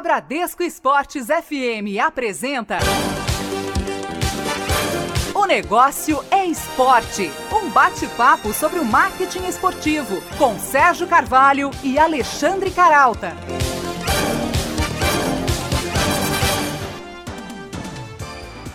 Bradesco Esportes FM apresenta O Negócio é Esporte, um bate-papo sobre o marketing esportivo, com Sérgio Carvalho e Alexandre Caralta.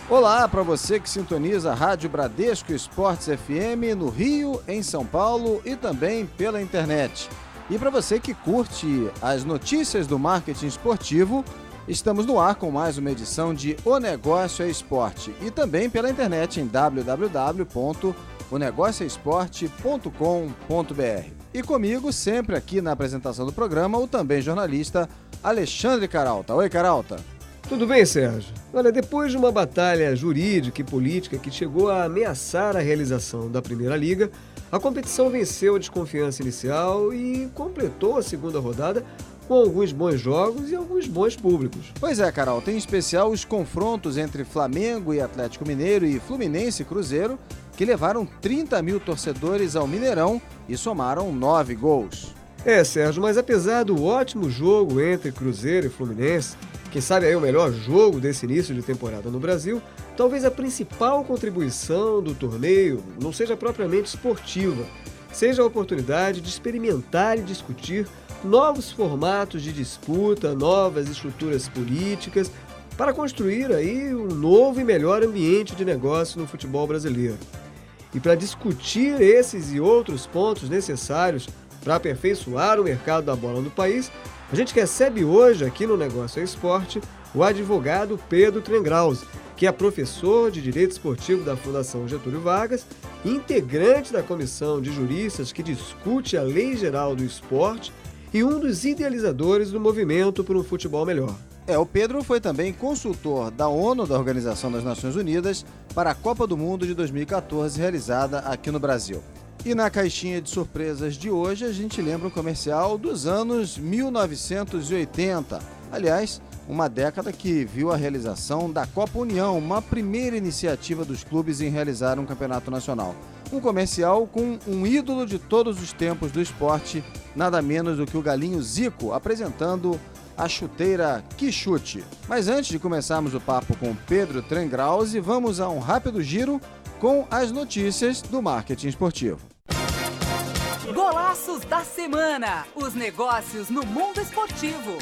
Olá para você que sintoniza a Rádio Bradesco Esportes FM no Rio, em São Paulo e também pela internet. E para você que curte as notícias do marketing esportivo, estamos no ar com mais uma edição de O Negócio é Esporte e também pela internet em www.onegocioesporte.com.br. E comigo, sempre aqui na apresentação do programa, o também jornalista Alexandre Caralta. Oi, Caralta. Tudo bem, Sérgio? Olha, depois de uma batalha jurídica e política que chegou a ameaçar a realização da Primeira Liga, a competição venceu a desconfiança inicial e completou a segunda rodada com alguns bons jogos e alguns bons públicos. Pois é, Carol, tem em especial os confrontos entre Flamengo e Atlético Mineiro e Fluminense e Cruzeiro, que levaram 30 mil torcedores ao Mineirão e somaram 9 gols. É, Sérgio, mas apesar do ótimo jogo entre Cruzeiro e Fluminense, quem sabe aí o melhor jogo desse início de temporada no Brasil, talvez a principal contribuição do torneio não seja propriamente esportiva, seja a oportunidade de experimentar e discutir novos formatos de disputa, novas estruturas políticas, para construir aí um novo e melhor ambiente de negócio no futebol brasileiro. E para discutir esses e outros pontos necessários para aperfeiçoar o mercado da bola no país, a gente recebe hoje aqui no Negócio é Esporte o advogado Pedro Trengrauze, que é professor de Direito Esportivo da Fundação Getúlio Vargas, integrante da comissão de juristas que discute a Lei Geral do Esporte e um dos idealizadores do movimento por um futebol melhor. O Pedro foi também consultor da ONU, da Organização das Nações Unidas, para a Copa do Mundo de 2014, realizada aqui no Brasil. E na caixinha de surpresas de hoje, a gente lembra um comercial dos anos 1980. Aliás, uma década que viu a realização da Copa União, uma primeira iniciativa dos clubes em realizar um campeonato nacional. Um comercial com um ídolo de todos os tempos do esporte, nada menos do que o Galinho Zico, apresentando a chuteira Que Chute. Mas antes de começarmos o papo com Pedro Trengrauze, vamos a um rápido giro com as notícias do marketing esportivo. Golaços da semana, os negócios no mundo esportivo.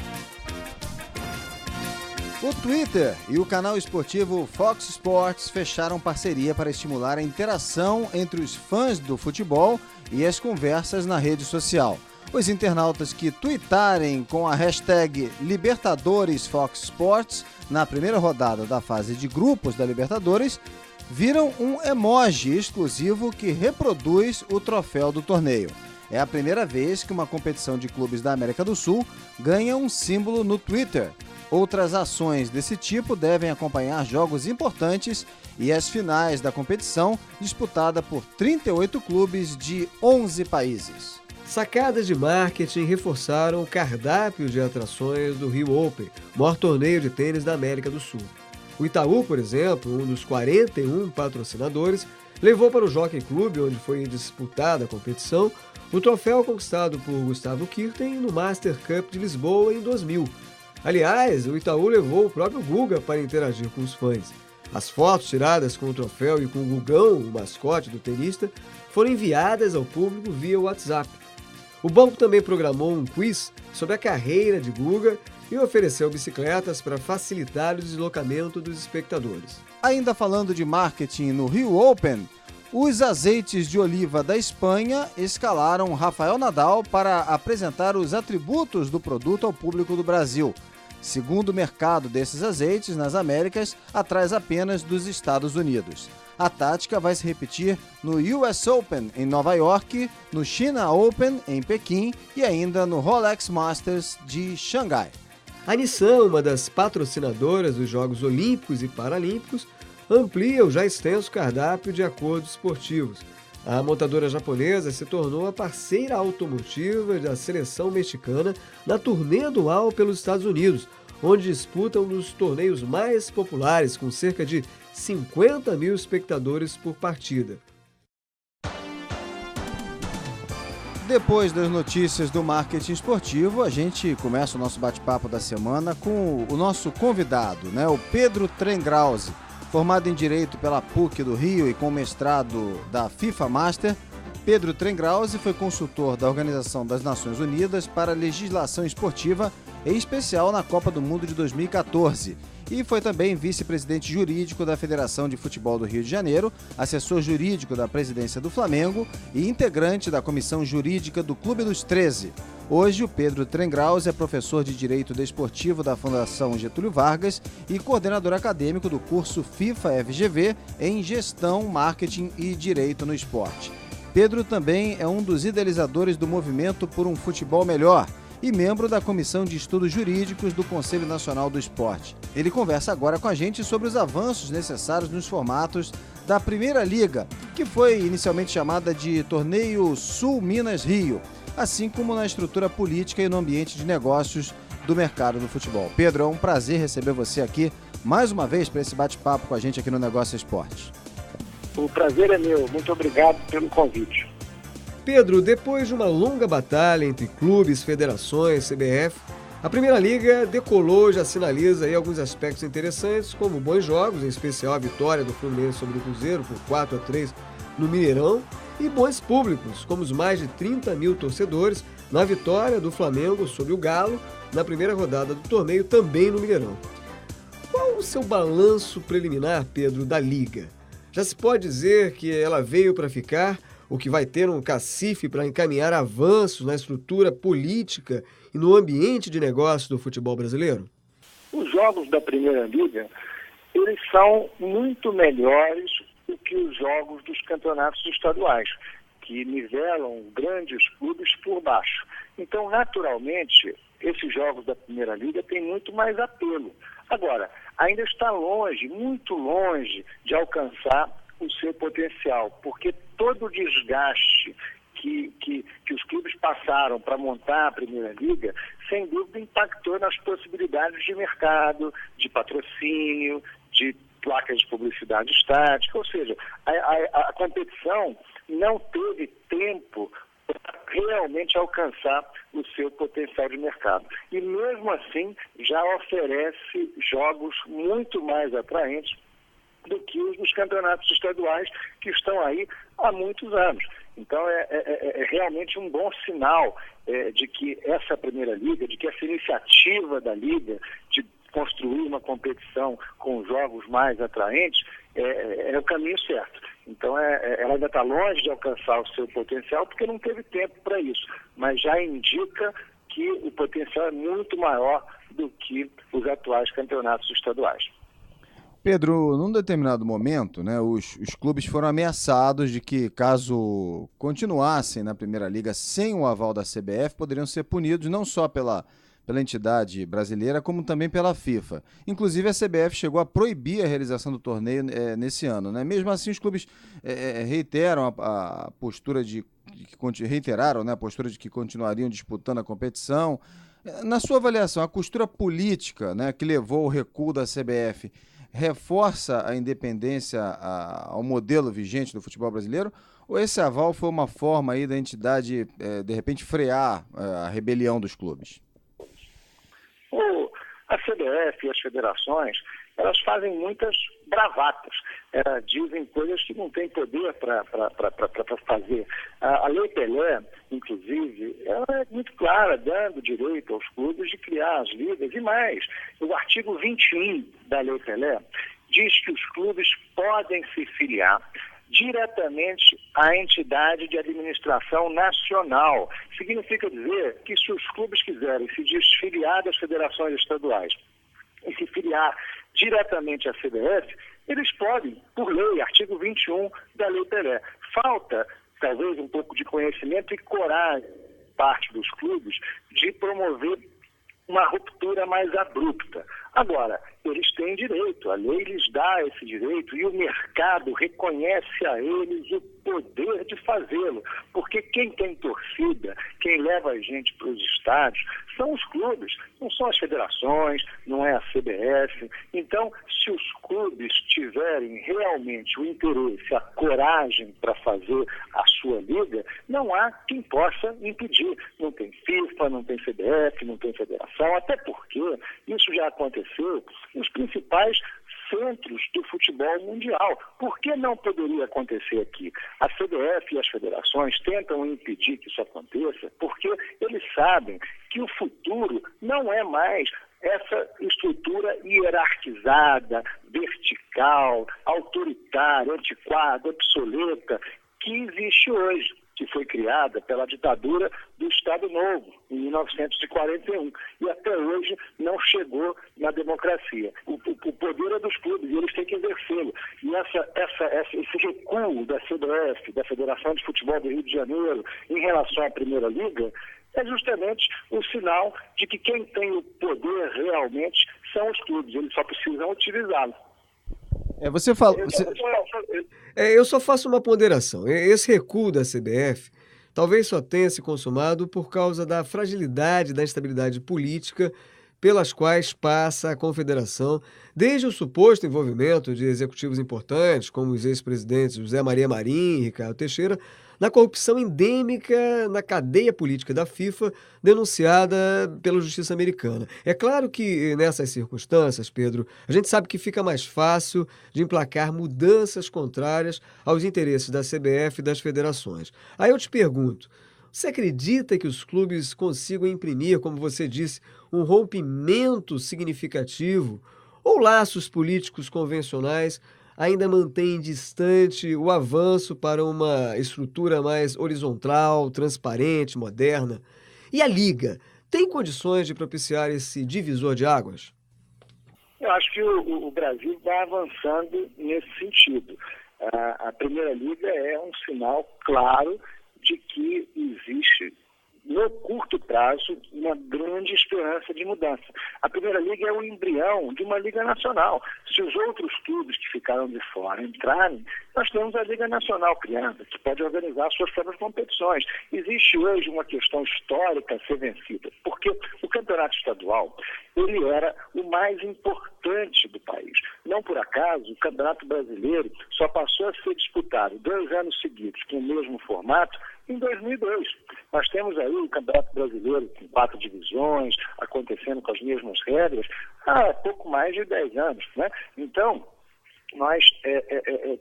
O Twitter e o canal esportivo Fox Sports fecharam parceria para estimular a interação entre os fãs do futebol e as conversas na rede social. Os internautas que tweetarem com a hashtag Libertadores Fox Sports na primeira rodada da fase de grupos da Libertadores viram um emoji exclusivo que reproduz o troféu do torneio. É a primeira vez que uma competição de clubes da América do Sul ganha um símbolo no Twitter. Outras ações desse tipo devem acompanhar jogos importantes e as finais da competição, disputada por 38 clubes de 11 países. Sacadas de marketing reforçaram o cardápio de atrações do Rio Open, maior torneio de tênis da América do Sul. O Itaú, por exemplo, um dos 41 patrocinadores, levou para o Jockey Club, onde foi disputada a competição, o troféu conquistado por Gustavo Kirten no Master Cup de Lisboa em 2000. Aliás, o Itaú levou o próprio Guga para interagir com os fãs. As fotos tiradas com o troféu e com o Gugão, o mascote do tenista, foram enviadas ao público via WhatsApp. O banco também programou um quiz sobre a carreira de Guga e ofereceu bicicletas para facilitar o deslocamento dos espectadores. Ainda falando de marketing no Rio Open, os azeites de oliva da Espanha escalaram Rafael Nadal para apresentar os atributos do produto ao público do Brasil. Segundo o mercado desses azeites nas Américas, atrás apenas dos Estados Unidos. A tática vai se repetir no US Open em Nova York, no China Open em Pequim e ainda no Rolex Masters de Xangai. A Nissan, uma das patrocinadoras dos Jogos Olímpicos e Paralímpicos, amplia o já extenso cardápio de acordos esportivos. A montadora japonesa se tornou a parceira automotiva da seleção mexicana na turnê anual pelos Estados Unidos, onde disputa um dos torneios mais populares, com cerca de 50 mil espectadores por partida. Depois das notícias do marketing esportivo, a gente começa o nosso bate-papo da semana com o nosso convidado, né? O Pedro Trengrause, formado em Direito pela PUC do Rio e com mestrado da FIFA Master. Pedro Trengrause foi consultor da Organização das Nações Unidas para Legislação Esportiva, em especial na Copa do Mundo de 2014. E foi também vice-presidente jurídico da Federação de Futebol do Rio de Janeiro, assessor jurídico da presidência do Flamengo e integrante da Comissão Jurídica do Clube dos 13. Hoje, o Pedro Trengrause é professor de Direito Desportivo da Fundação Getúlio Vargas e coordenador acadêmico do curso FIFA-FGV em Gestão, Marketing e Direito no Esporte. Pedro também é um dos idealizadores do Movimento por um Futebol Melhor e membro da Comissão de Estudos Jurídicos do Conselho Nacional do Esporte. Ele conversa agora com a gente sobre os avanços necessários nos formatos da Primeira Liga, que foi inicialmente chamada de Torneio Sul Minas Rio, assim como na estrutura política e no ambiente de negócios do mercado do futebol. Pedro, é um prazer receber você aqui mais uma vez para esse bate-papo com a gente aqui no Negócio Esporte. O prazer é meu. Muito obrigado pelo convite. Pedro, depois de uma longa batalha entre clubes, federações, CBF, a Primeira Liga decolou, já sinaliza aí alguns aspectos interessantes, como bons jogos, em especial a vitória do Fluminense sobre o Cruzeiro por 4-3 no Mineirão, e bons públicos, como os mais de 30 mil torcedores na vitória do Flamengo sobre o Galo na primeira rodada do torneio, também no Mineirão. Qual o seu balanço preliminar, Pedro, da Liga? Já se pode dizer que ela veio para ficar, o que vai ter um cacife para encaminhar avanços na estrutura política e no ambiente de negócios do futebol brasileiro? Os jogos da Primeira Liga, eles são muito melhores do que os jogos dos campeonatos estaduais, que nivelam grandes clubes por baixo. Então, naturalmente, esses jogos da Primeira Liga têm muito mais apelo. Agora, ainda está longe, muito longe, de alcançar o seu potencial, porque todo o desgaste que os clubes passaram para montar a Primeira Liga, sem dúvida impactou nas possibilidades de mercado, de patrocínio, de placas de publicidade estática, ou seja, a competição não teve tempo para realmente alcançar o seu potencial de mercado. E mesmo assim, já oferece jogos muito mais atraentes do que os dos campeonatos estaduais, que estão aí há muitos anos. Então, é realmente um bom sinal de que essa Primeira Liga, de que essa iniciativa da Liga de construir uma competição com jogos mais atraentes é o caminho certo. Então, ela ainda está longe de alcançar o seu potencial, porque não teve tempo para isso, mas já indica que o potencial é muito maior do que os atuais campeonatos estaduais. Pedro, num determinado momento, né, os clubes foram ameaçados de que, caso continuassem na Primeira Liga sem o aval da CBF, poderiam ser punidos não só pela entidade brasileira, como também pela FIFA. Inclusive, a CBF chegou a proibir a realização do torneio nesse ano, né? Mesmo assim, os clubes reiteram a postura reiteraram, né, a postura de que continuariam disputando a competição. Na sua avaliação, a costura política, né, que levou ao recuo da CBF reforça a independência ao modelo vigente do futebol brasileiro, ou esse aval foi uma forma aí da entidade, de repente, frear a rebelião dos clubes? A CBF e as federações, elas fazem muitas bravatas, dizem coisas que não têm poder para fazer. A Lei Pelé, inclusive, ela é muito clara, dando direito aos clubes de criar as ligas e mais. O artigo 21 da Lei Pelé diz que os clubes podem se filiar diretamente à entidade de administração nacional. Significa dizer que se os clubes quiserem se desfiliar das federações estaduais e se filiar diretamente à CBF, eles podem, por lei, artigo 21 da Lei Pelé. Falta, talvez, um pouco de conhecimento e coragem parte dos clubes de promover uma ruptura mais abrupta. Agora, eles têm direito, a lei lhes dá esse direito e o mercado reconhece a eles o poder de fazê-lo, porque quem tem torcida, quem leva a gente para os estádios, são os clubes, não são as federações, não é a CBF. Então, se os clubes tiverem realmente o interesse, a coragem para fazer a sua liga, não há quem possa impedir. Não tem FIFA, não tem CBF, não tem federação, até porque isso já aconteceu nos principais centros do futebol mundial. Por que não poderia acontecer aqui? A CBF e as federações tentam impedir que isso aconteça porque eles sabem que o futuro não é mais essa estrutura hierarquizada, vertical, autoritária, antiquada, obsoleta que existe hoje, que foi criada pela ditadura do Estado Novo, em 1941, e até hoje não chegou na democracia. O poder é dos clubes e eles têm que exercê-lo. E esse recuo da CBF, da Federação de Futebol do Rio de Janeiro, em relação à Primeira Liga, é justamente o sinal de que quem tem o poder realmente são os clubes, eles só precisam utilizá-lo. Você falou... Eu só faço uma ponderação. Esse recuo da CBF talvez só tenha se consumado por causa da fragilidade da instabilidade política pelas quais passa a confederação, desde o suposto envolvimento de executivos importantes, como os ex-presidentes José Maria Marinho e Ricardo Teixeira, na corrupção endêmica na cadeia política da FIFA, denunciada pela Justiça Americana. É claro que, nessas circunstâncias, Pedro, a gente sabe que fica mais fácil de emplacar mudanças contrárias aos interesses da CBF e das federações. Aí eu te pergunto, você acredita que os clubes consigam imprimir, como você disse, um rompimento significativo ou laços políticos convencionais ainda mantêm distante o avanço para uma estrutura mais horizontal, transparente, moderna? E a Liga tem condições de propiciar esse divisor de águas? Eu acho que o Brasil vai avançando nesse sentido. A Primeira Liga é um sinal claro de que existe, no curto prazo, uma grande esperança de mudança. A Primeira Liga é o embrião de uma Liga Nacional. Se os outros clubes que ficaram de fora entrarem, nós temos a Liga Nacional criada, que pode organizar suas próprias competições. Existe hoje uma questão histórica a ser vencida, porque o campeonato estadual, ele era o mais importante do país. Não por acaso, o Campeonato Brasileiro só passou a ser disputado 2 anos seguidos com o mesmo formato em 2002. Nós temos aí o Campeonato Brasileiro com 4 divisões, acontecendo com as mesmas regras, há pouco mais de 10 anos, né? Então, nós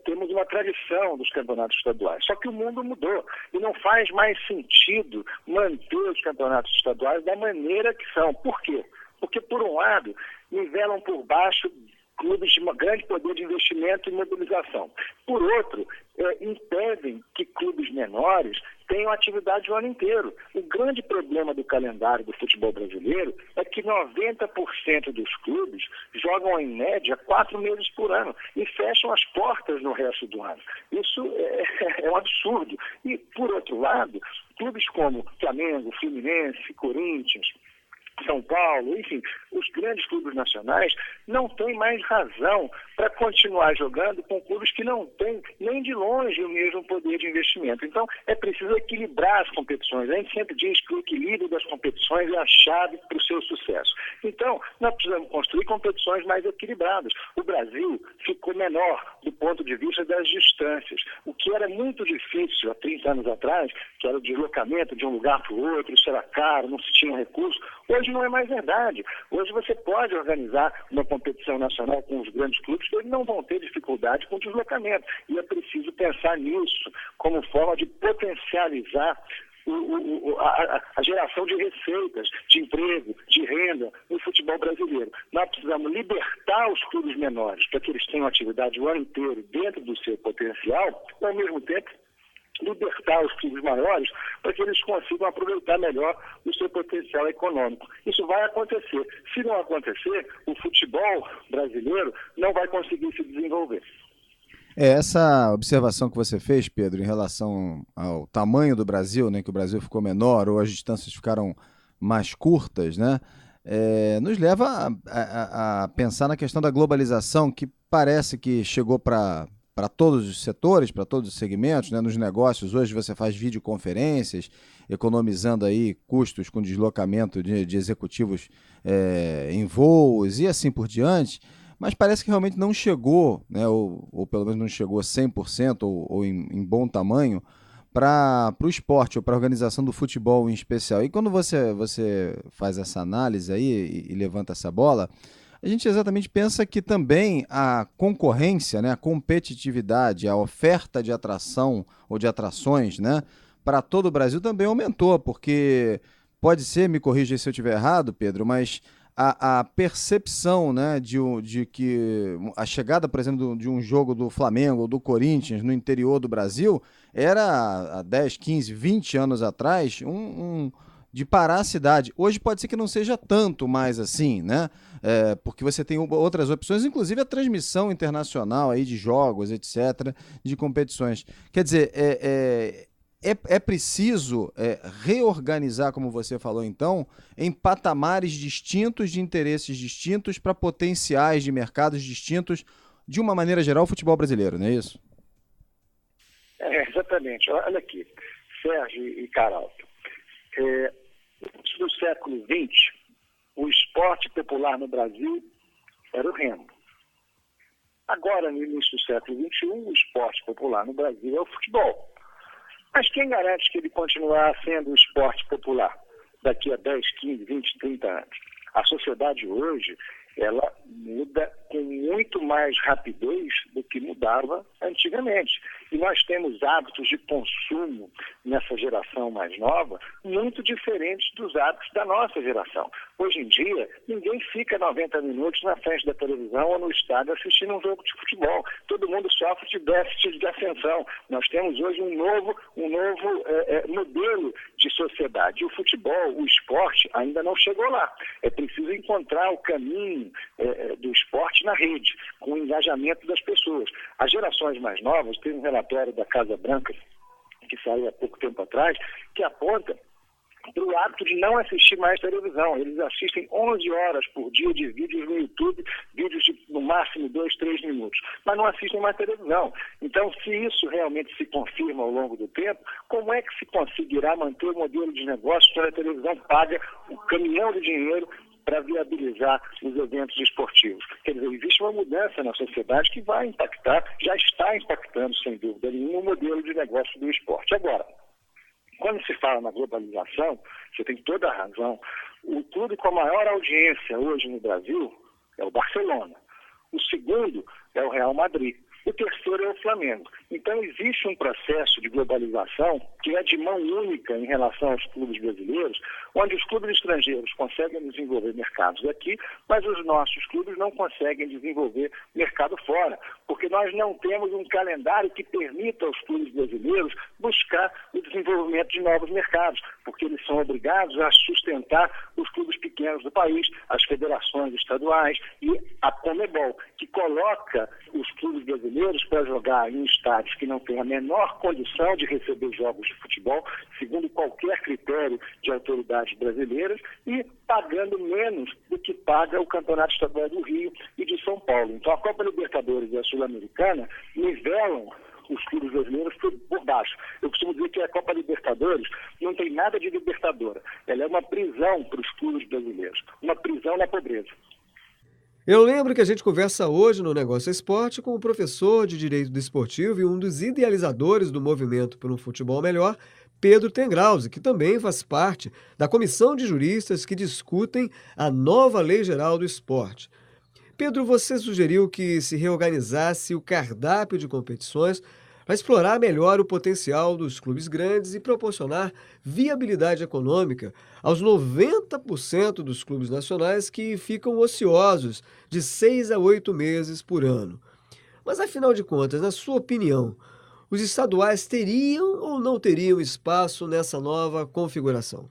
temos uma tradição dos campeonatos estaduais. Só que o mundo mudou e não faz mais sentido manter os campeonatos estaduais da maneira que são. Por quê? Porque, por um lado, nivelam por baixo clubes de grande poder de investimento e mobilização. Por outro, impedem que clubes menores tenham atividade o ano inteiro. O grande problema do calendário do futebol brasileiro é que 90% dos clubes jogam, em média, 4 meses por ano e fecham as portas no resto do ano. Isso é um absurdo. E, por outro lado, clubes como Flamengo, Fluminense, Corinthians, São Paulo, enfim, os grandes clubes nacionais não têm mais razão para continuar jogando com clubes que não têm nem de longe o mesmo poder de investimento. Então, é preciso equilibrar as competições. A gente sempre diz que o equilíbrio das competições é a chave para o seu sucesso. Então, nós precisamos construir competições mais equilibradas. O Brasil ficou menor do ponto de vista das distâncias. O que era muito difícil há 30 anos atrás, que era o deslocamento de um lugar para o outro, isso era caro, não se tinha recurso, hoje não é mais verdade. Hoje você pode organizar uma competição nacional com os grandes clubes que eles não vão ter dificuldade com o deslocamento. E é preciso pensar nisso como forma de potencializar a geração de receitas, de emprego, de renda no futebol brasileiro. Nós precisamos libertar os clubes menores para que eles tenham atividade o ano inteiro dentro do seu potencial, e ao mesmo tempo libertar os clubes maiores para que eles consigam aproveitar melhor o seu potencial econômico. Isso vai acontecer. Se não acontecer, o futebol brasileiro não vai conseguir se desenvolver. Essa observação que você fez, Pedro, em relação ao tamanho do Brasil, né, que o Brasil ficou menor ou as distâncias ficaram mais curtas, né, nos leva a pensar na questão da globalização, que parece que chegou para todos os setores, para todos os segmentos, né? Nos negócios, hoje você faz videoconferências, economizando aí custos com deslocamento de executivos em voos e assim por diante, mas parece que realmente não chegou, né? Ou pelo menos não chegou 100% ou em bom tamanho, para o esporte ou para a organização do futebol em especial. E quando você faz essa análise aí e levanta essa bola, a gente exatamente pensa que também a concorrência, né, a competitividade, a oferta de atração ou de atrações, né, para todo o Brasil também aumentou, porque pode ser, me corrija se eu estiver errado, Pedro, mas a percepção, né, de que a chegada, por exemplo, de um jogo do Flamengo ou do Corinthians no interior do Brasil era há 10, 15, 20 anos atrás de parar a cidade. Hoje pode ser que não seja tanto mais assim, né? Porque você tem outras opções, inclusive a transmissão internacional aí de jogos, etc., de competições. Quer dizer, é preciso reorganizar, como você falou então, em patamares distintos, de interesses distintos, para potenciais de mercados distintos, de uma maneira geral, o futebol brasileiro, não é isso? Exatamente. Olha aqui, Sérgio e Caralto. Antes do século XX, o esporte popular no Brasil era o remo. Agora, no início do século XXI, o esporte popular no Brasil é o futebol. Mas quem garante que ele continuará sendo o esporte popular daqui a 10, 15, 20, 30 anos? A sociedade hoje, ela muda com muito mais rapidez do que mudava antigamente. E nós temos hábitos de consumo nessa geração mais nova muito diferentes dos hábitos da nossa geração. Hoje em dia, ninguém fica 90 minutos na frente da televisão ou no estádio assistindo um jogo de futebol. Todo mundo sofre de déficit de atenção. Nós temos hoje um novo modelo de sociedade. E o futebol, o esporte, ainda não chegou lá. É preciso encontrar o caminho do esporte na rede, com o engajamento das pessoas. As gerações mais novas, tem um relatório da Casa Branca, que saiu há pouco tempo atrás, que aponta para o hábito de não assistir mais televisão. Eles assistem 11 horas por dia de vídeos no YouTube, vídeos de no máximo 2, 3 minutos, mas não assistem mais televisão. Então, se isso realmente se confirma ao longo do tempo, como é que se conseguirá manter o modelo de negócio quando a televisão paga o caminhão de dinheiro para viabilizar os eventos esportivos? Quer dizer, existe uma mudança na sociedade que vai impactar, já está impactando, sem dúvida nenhuma, o modelo de negócio do esporte. Agora, quando se fala na globalização, você tem toda a razão, o clube com a maior audiência hoje no Brasil é o Barcelona. O segundo é o Real Madrid. O terceiro é o Flamengo. Então, existe um processo de globalização que é de mão única em relação aos clubes brasileiros, onde os clubes estrangeiros conseguem desenvolver mercados aqui, mas os nossos clubes não conseguem desenvolver mercado fora, porque nós não temos um calendário que permita aos clubes brasileiros buscar o desenvolvimento de novos mercados, porque eles são obrigados a sustentar os clubes pequenos do país, as federações estaduais e a Conmebol, que coloca os clubes brasileiros para jogar em estádios que não têm a menor condição de receber jogos de futebol, segundo qualquer critério de autoridades brasileiras, e pagando menos do que paga o Campeonato Estadual do Rio e de São Paulo. Então, a Copa Libertadores e a Sul-Americana nivelam os clubes brasileiros por baixo. Eu costumo dizer que a Copa Libertadores não tem nada de libertadora. Ela é uma prisão para os clubes brasileiros, uma prisão na pobreza. Eu lembro que a gente conversa hoje no Negócio Esporte com o professor de Direito Desportivo e um dos idealizadores do movimento por um futebol melhor, Pedro Tengrauze, que também faz parte da comissão de juristas que discutem a nova Lei Geral do Esporte. Pedro, você sugeriu que se reorganizasse o cardápio de competições para explorar melhor o potencial dos clubes grandes e proporcionar viabilidade econômica aos 90% dos clubes nacionais que ficam ociosos de 6 a 8 meses por ano. Mas, afinal de contas, na sua opinião, os estaduais teriam ou não teriam espaço nessa nova configuração?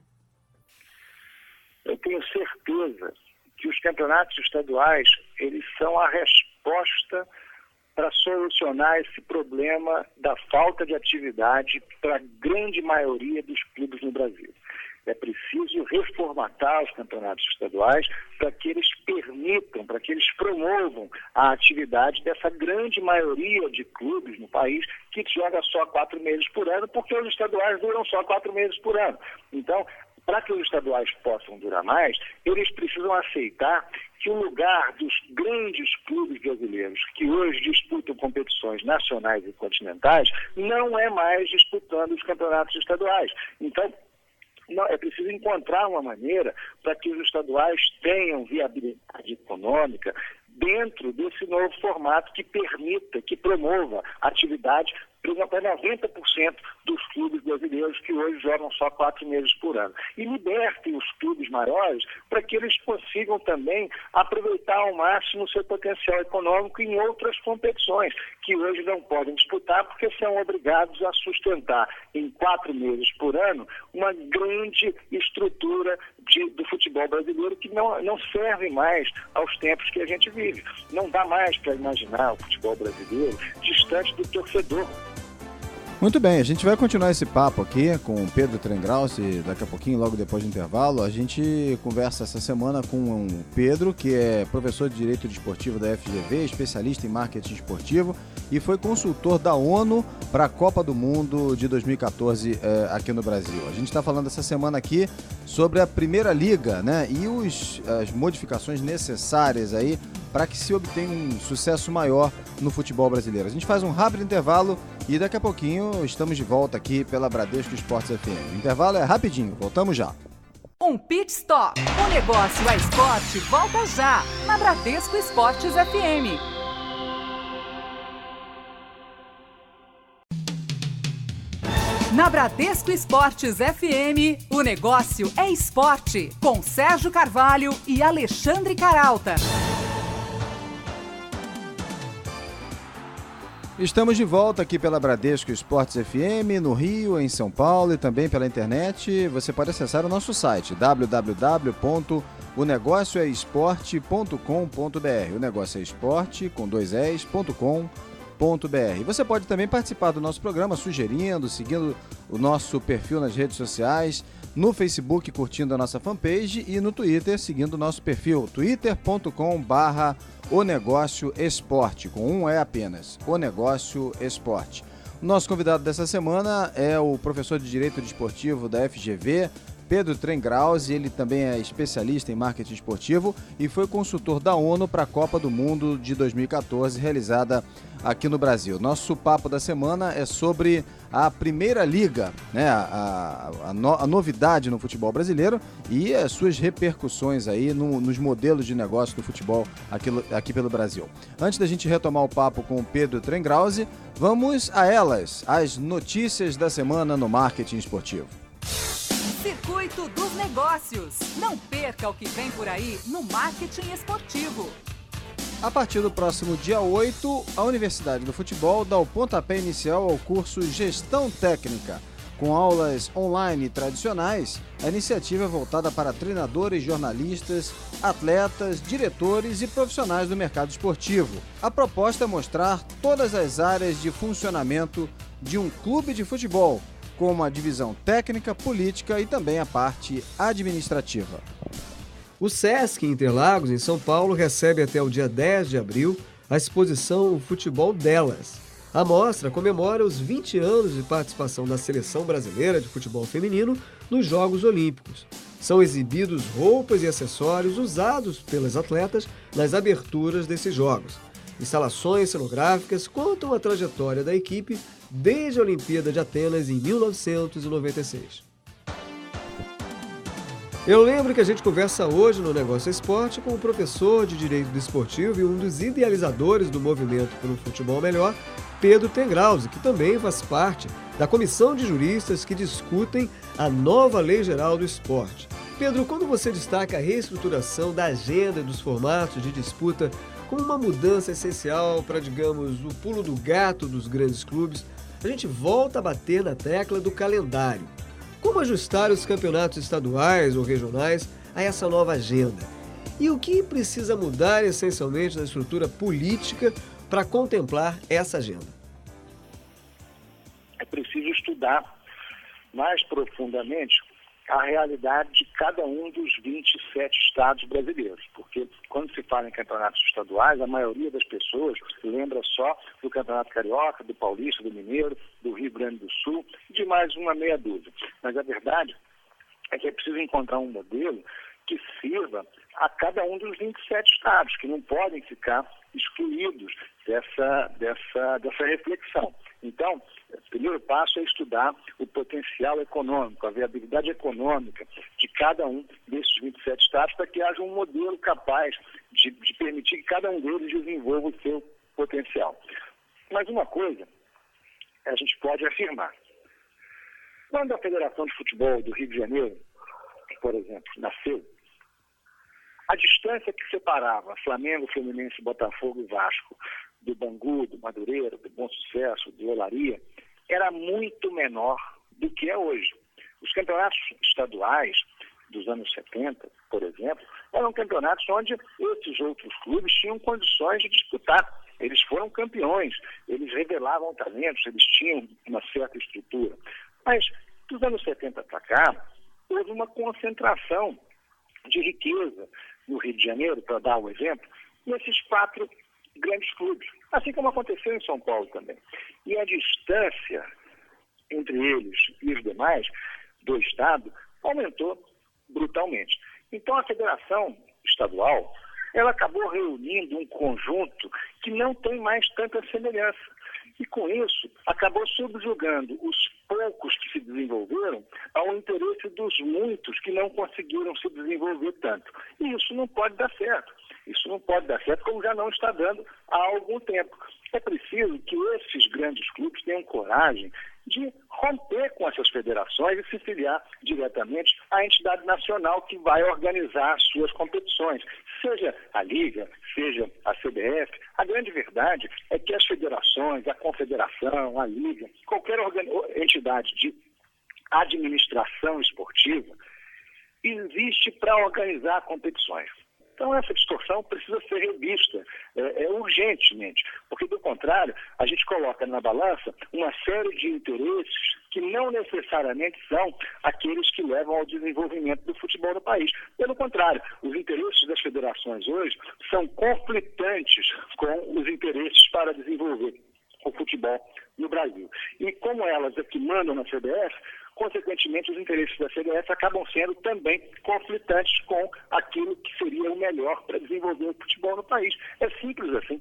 Eu tenho certeza que os campeonatos estaduais, eles são a resposta para solucionar esse problema da falta de atividade para a grande maioria dos clubes no Brasil. É preciso reformatar os campeonatos estaduais para que eles permitam, para que eles promovam a atividade dessa grande maioria de clubes no país que joga só 4 meses por ano, porque os estaduais duram só 4 meses por ano. Então, para que os estaduais possam durar mais, eles precisam aceitar que o lugar dos grandes clubes brasileiros que hoje disputam competições nacionais e continentais não é mais disputando os campeonatos estaduais. Então, é preciso encontrar uma maneira para que os estaduais tenham viabilidade econômica dentro desse novo formato que permita, que promova atividade para 90% dos clubes brasileiros que hoje jogam só 4 meses por ano. E libertem os clubes maiores para que eles consigam também aproveitar ao máximo o seu potencial econômico em outras competições, que hoje não podem disputar porque são obrigados a sustentar em 4 meses por ano uma grande estrutura do futebol brasileiro que não serve mais aos tempos que a gente vive. Não dá mais para imaginar o futebol brasileiro distante do torcedor. Muito bem, a gente vai continuar esse papo aqui com o Pedro Trengraus e daqui a pouquinho, logo depois do intervalo, a gente conversa essa semana com o Pedro, que é professor de Direito Desportivo da FGV, especialista em marketing esportivo e foi consultor da ONU para a Copa do Mundo de 2014 aqui no Brasil. A gente está falando essa semana aqui sobre a Primeira Liga, né, e as modificações necessárias aí para que se obtenha um sucesso maior no futebol brasileiro. A gente faz um rápido intervalo e daqui a pouquinho estamos de volta aqui pela Bradesco Esportes FM. O intervalo é rapidinho, voltamos já. Um pit stop. O negócio é esporte, volta já na Bradesco Esportes FM. Na Bradesco Esportes FM, o negócio é esporte, com Sérgio Carvalho e Alexandre Caralta. Estamos de volta aqui pela Bradesco Esportes FM, no Rio, em São Paulo e também pela internet. Você pode acessar o nosso site www.onegocioesporte.com.br. O negócio é esporte, com 2 es.com.br. Você pode também participar do nosso programa sugerindo, seguindo o nosso perfil nas redes sociais, no Facebook curtindo a nossa fanpage e no Twitter seguindo o nosso perfil twitter.com/onegocioesporte, com um E apenas, O Negócio Esporte. O nosso convidado dessa semana é o professor de Direito Desportivo da FGV, Pedro Trengraus, ele também é especialista em marketing esportivo e foi consultor da ONU para a Copa do Mundo de 2014, realizada aqui no Brasil. Nosso papo da semana é sobre a Primeira Liga, né, a novidade no futebol brasileiro e as suas repercussões aí nos modelos de negócio do futebol aqui pelo Brasil. Antes da gente retomar o papo com o Pedro Trengraus, vamos a elas, as notícias da semana no marketing esportivo. Circuito dos Negócios. Não perca o que vem por aí no marketing esportivo. A partir do próximo dia 8, a Universidade do Futebol dá o pontapé inicial ao curso Gestão Técnica. Com aulas online tradicionais, a iniciativa é voltada para treinadores, jornalistas, atletas, diretores e profissionais do mercado esportivo. A proposta é mostrar todas as áreas de funcionamento de um clube de futebol, como a divisão técnica, política e também a parte administrativa. O Sesc Interlagos, em São Paulo, recebe até o dia 10 de abril a exposição O Futebol Delas. A mostra comemora os 20 anos de participação da Seleção Brasileira de Futebol Feminino nos Jogos Olímpicos. São exibidos roupas e acessórios usados pelas atletas nas aberturas desses jogos. Instalações cenográficas contam a trajetória da equipe desde a Olimpíada de Atenas em 1996. Eu lembro que a gente conversa hoje no Negócio Esporte com o professor de Direito Desportivo e um dos idealizadores do movimento por um futebol melhor, Pedro Trengraus, que também faz parte da comissão de juristas que discutem a nova Lei Geral do Esporte. Pedro, quando você destaca a reestruturação da agenda e dos formatos de disputa como uma mudança essencial para, digamos, o pulo do gato dos grandes clubes, a gente volta a bater na tecla do calendário. Como ajustar os campeonatos estaduais ou regionais a essa nova agenda? E o que precisa mudar essencialmente na estrutura política para contemplar essa agenda? É preciso estudar mais profundamente a realidade de cada um dos 27 estados brasileiros, porque quando se fala em campeonatos estaduais, a maioria das pessoas lembra só do Campeonato Carioca, do Paulista, do Mineiro, do Rio Grande do Sul e de mais uma meia dúzia. Mas a verdade é que é preciso encontrar um modelo que sirva a cada um dos 27 estados, que não podem ficar excluídos dessa reflexão. Então, o primeiro passo é estudar o potencial econômico, a viabilidade econômica de cada um desses 27 estados para que haja um modelo capaz de permitir que cada um deles desenvolva o seu potencial. Mas uma coisa a gente pode afirmar. Quando a Federação de Futebol do Rio de Janeiro, por exemplo, nasceu, a distância que separava Flamengo, Fluminense, Botafogo e Vasco do Bangu, do Madureira, do Bom Sucesso, do Olaria, era muito menor do que é hoje. Os campeonatos estaduais dos anos 70, por exemplo, eram campeonatos onde esses outros clubes tinham condições de disputar. Eles foram campeões, eles revelavam talentos, eles tinham uma certa estrutura. Mas, dos anos 70 para cá, houve uma concentração de riqueza no Rio de Janeiro, para dar um exemplo, nesses 4 grandes clubes, assim como aconteceu em São Paulo também. E a distância entre eles e os demais do Estado aumentou brutalmente. Então a Federação Estadual, ela acabou reunindo um conjunto que não tem mais tanta semelhança. E com isso, acabou subjugando os poucos que se desenvolveram ao interesse dos muitos que não conseguiram se desenvolver tanto. E isso não pode dar certo. Isso não pode dar certo, como já não está dando há algum tempo. É preciso que esses grandes clubes tenham coragem de romper com essas federações e se filiar diretamente à entidade nacional que vai organizar as suas competições, seja a Liga, seja a CBF. A grande verdade é que as federações, a Confederação, a Liga, qualquer entidade de administração esportiva existe para organizar competições. Então, essa distorção precisa ser revista urgentemente, porque, do contrário, a gente coloca na balança uma série de interesses que não necessariamente são aqueles que levam ao desenvolvimento do futebol no país. Pelo contrário, os interesses das federações hoje são conflitantes com os interesses para desenvolver o futebol no Brasil. E como elas é que mandam na CBF, consequentemente, os interesses da CBF acabam sendo também conflitantes com aquilo que seria o melhor para desenvolver o futebol no país. É simples assim.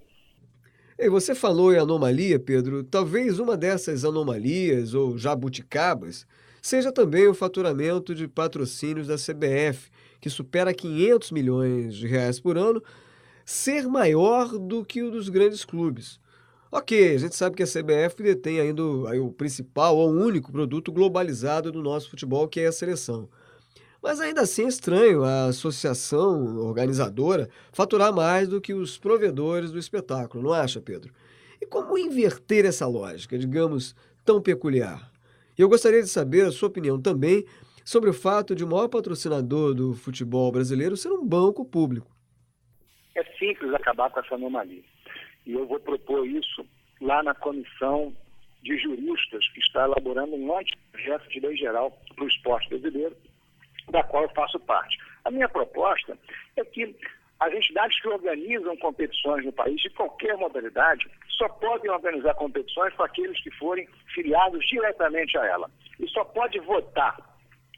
E você falou em anomalia, Pedro. Talvez uma dessas anomalias, ou jabuticabas, seja também o faturamento de patrocínios da CBF, que supera 500 milhões de reais por ano, ser maior do que o dos grandes clubes. Ok, a gente sabe que a CBF detém ainda o principal ou o único produto globalizado do nosso futebol, que é a seleção. Mas ainda assim é estranho a associação organizadora faturar mais do que os provedores do espetáculo, não acha, Pedro? E como inverter essa lógica, digamos, tão peculiar? E eu gostaria de saber a sua opinião também sobre o fato de o maior patrocinador do futebol brasileiro ser um banco público. É simples acabar com essa anomalia. E eu vou propor isso lá na comissão de juristas que está elaborando um anteprojeto de lei geral para o esporte brasileiro, da qual eu faço parte. A minha proposta é que as entidades que organizam competições no país, de qualquer modalidade, só podem organizar competições com aqueles que forem filiados diretamente a ela. E só pode votar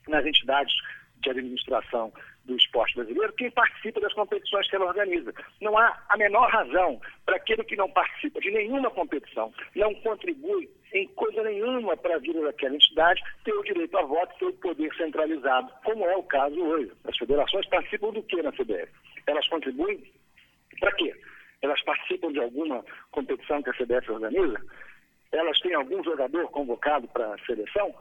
nas entidades de administração do esporte brasileiro quem participa das competições que ela organiza. Não há a menor razão para aquele que não participa de nenhuma competição, não contribui em coisa nenhuma para a vida daquela entidade, ter o direito a voto, ter o poder centralizado, como é o caso hoje. As federações participam do que na CBF? Elas contribuem para quê? Elas participam de alguma competição que a CBF organiza? Elas têm algum jogador convocado para a seleção?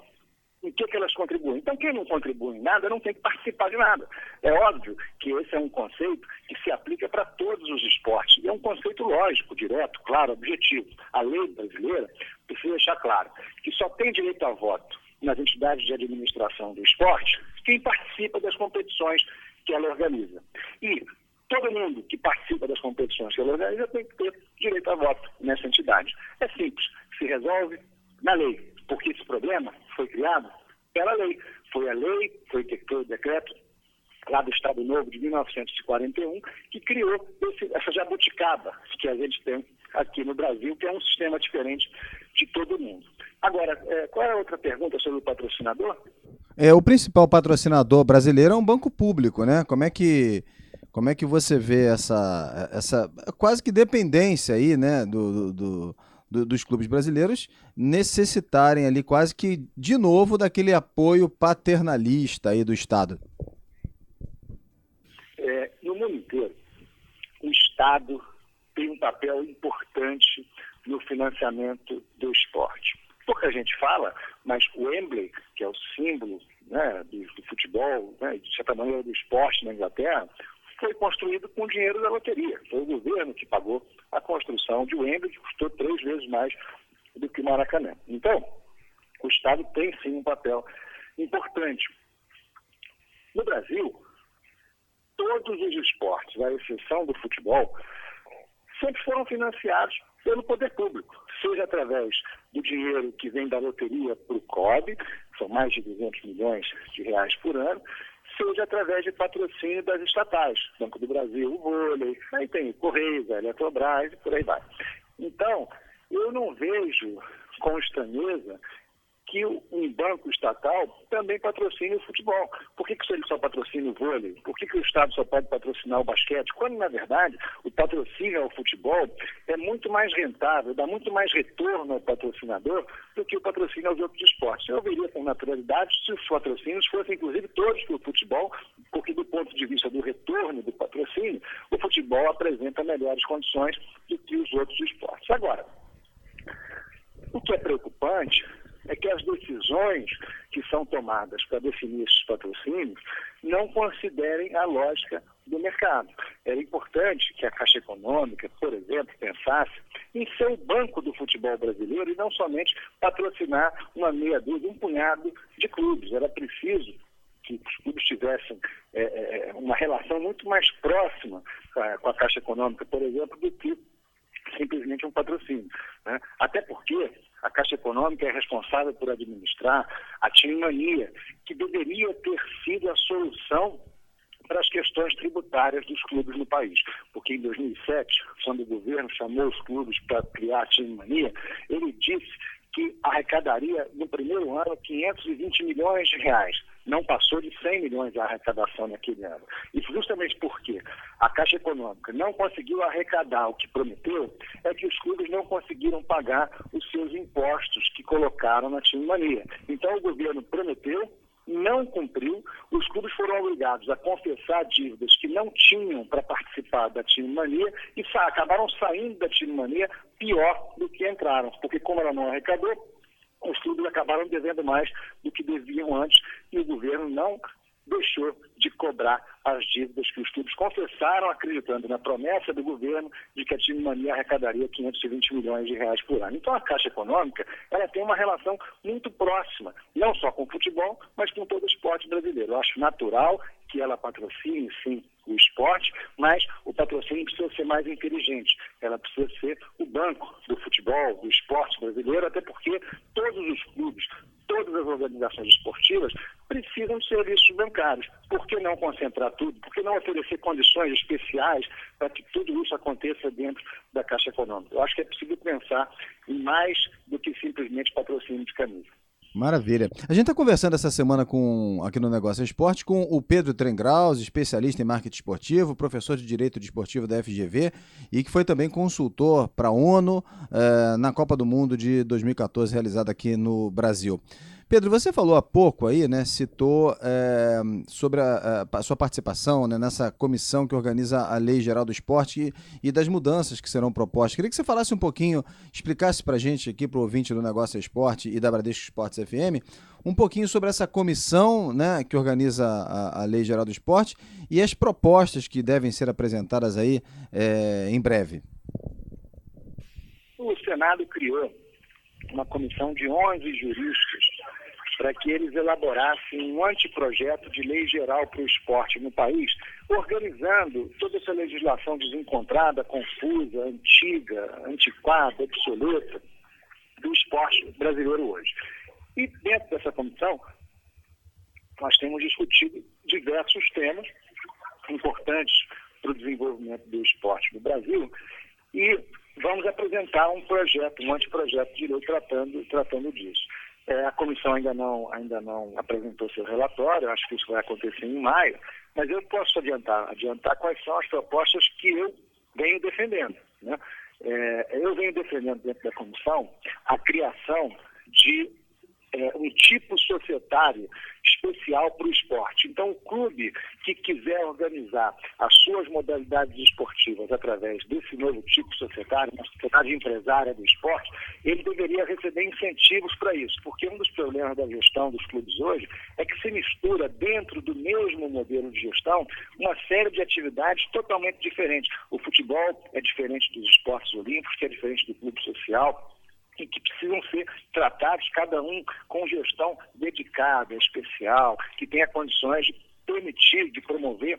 Em que elas contribuem? Então, quem não contribui em nada não tem que participar de nada. É óbvio que esse é um conceito que se aplica para todos os esportes. E é um conceito lógico, direto, claro, objetivo. A lei brasileira precisa deixar claro que só tem direito a voto nas entidades de administração do esporte quem participa das competições que ela organiza. E todo mundo que participa das competições que ela organiza tem que ter direito a voto nessa entidade. É simples, se resolve na lei. Porque esse problema foi criado pela lei. Foi a lei, foi o decreto lá do Estado Novo de 1941 que criou essa jabuticaba que a gente tem aqui no Brasil, que é um sistema diferente de todo mundo. Agora, qual é a outra pergunta sobre o patrocinador? O principal patrocinador brasileiro é um banco público, né? Como é que você vê essa quase que dependência aí, né, dos clubes brasileiros necessitarem ali quase que de novo daquele apoio paternalista aí do Estado? No mundo inteiro, o Estado tem um papel importante no financiamento do esporte. Pouca gente fala, mas o Wembley, que é o símbolo, né, do futebol, né, de certa maneira do esporte na Inglaterra, foi construído com dinheiro da loteria. Foi o governo que pagou a construção de Wembley, que custou 3 vezes mais do que o Maracanã. Então, o Estado tem sim um papel importante. No Brasil, todos os esportes, à exceção do futebol, sempre foram financiados pelo poder público, seja através do dinheiro que vem da loteria para o COB, são mais de 200 milhões de reais por ano, seja através de patrocínio das estatais, Banco do Brasil, o vôlei, aí tem o Correios, a Eletrobras e por aí vai. Então, eu não vejo com estranheza que um banco estatal também patrocine o futebol. Por que ele só patrocina o vôlei? Por que o Estado só pode patrocinar o basquete? Quando, na verdade, o patrocínio ao futebol é muito mais rentável, dá muito mais retorno ao patrocinador do que o patrocínio aos outros esportes. Eu veria com naturalidade se os patrocínios fossem, inclusive, todos para o futebol, porque, do ponto de vista do retorno do patrocínio, o futebol apresenta melhores condições do que os outros esportes. Agora, o que é preocupante é que as decisões que são tomadas para definir esses patrocínios não considerem a lógica do mercado. Era importante que a Caixa Econômica, por exemplo, pensasse em ser o banco do futebol brasileiro e não somente patrocinar uma meia dúzia, um punhado de clubes. Era preciso que os clubes tivessem uma relação muito mais próxima com a Caixa Econômica, por exemplo, do que simplesmente um patrocínio, né? Até porque a Caixa Econômica é responsável por administrar a Team Mania, que deveria ter sido a solução para as questões tributárias dos clubes no país. Porque em 2007, quando o governo chamou os clubes para criar a Team Mania, ele disse que arrecadaria no primeiro ano 520 milhões de reais. Não passou de 100 milhões de arrecadação naquele ano. E justamente porque a Caixa Econômica não conseguiu arrecadar o que prometeu, é que os clubes não conseguiram pagar os seus impostos que colocaram na Team Mania. Então o governo prometeu, não cumpriu, os clubes foram obrigados a confessar dívidas que não tinham para participar da Team Mania e acabaram saindo da Team Mania pior do que entraram, porque como ela não arrecadou, os clubes acabaram devendo mais do que deviam antes e o governo não deixou de cobrar as dívidas que os clubes confessaram, acreditando na promessa do governo de que a Team Mania arrecadaria 520 milhões de reais por ano. Então a Caixa Econômica ela tem uma relação muito próxima, não só com o futebol, mas com todo o esporte brasileiro. Eu acho natural que ela patrocine, sim, o esporte, mas o patrocínio precisa ser mais inteligente. Ela precisa ser o banco do futebol, do esporte brasileiro, até porque todos os clubes, todas as organizações esportivas precisam de serviços bancários. Por que não concentrar tudo? Por que não oferecer condições especiais para que tudo isso aconteça dentro da Caixa Econômica? Eu acho que é possível pensar em mais do que simplesmente patrocínio de camisa. Maravilha. A gente está conversando essa semana aqui no Negócio Esporte com o Pedro Trengraus, especialista em marketing esportivo, professor de Direito Desportivo da FGV e que foi também consultor para a ONU na Copa do Mundo de 2014, realizada aqui no Brasil. Pedro, você falou há pouco aí, né, citou sobre a sua participação, né, nessa comissão que organiza a Lei Geral do Esporte e das mudanças que serão propostas. Queria que você falasse um pouquinho, explicasse para a gente aqui, para o ouvinte do Negócio Esporte e da Bradesco Esportes FM, um pouquinho sobre essa comissão, né, que organiza a Lei Geral do Esporte e as propostas que devem ser apresentadas aí em breve. O Senado criou uma comissão de 11 juristas para que eles elaborassem um anteprojeto de lei geral para o esporte no país, organizando toda essa legislação desencontrada, confusa, antiga, antiquada, obsoleta do esporte brasileiro hoje. E dentro dessa comissão nós temos discutido diversos temas importantes para o desenvolvimento do esporte no Brasil e vamos apresentar um anteprojeto de lei tratando disso. A comissão ainda não apresentou seu relatório, acho que isso vai acontecer em maio, mas eu posso adiantar quais são as propostas que eu venho defendendo, né? Eu venho defendendo dentro da comissão a criação de um tipo societário especial para o esporte. Então, o clube que quiser organizar as suas modalidades esportivas através desse novo tipo societário, uma sociedade empresária do esporte, ele deveria receber incentivos para isso, porque um dos problemas da gestão dos clubes hoje é que se mistura dentro do mesmo modelo de gestão uma série de atividades totalmente diferentes. O futebol é diferente dos esportes olímpicos, que é diferente do clube social, e que precisam ser tratados, cada um com gestão dedicada, especial, que tenha condições de permitir, de promover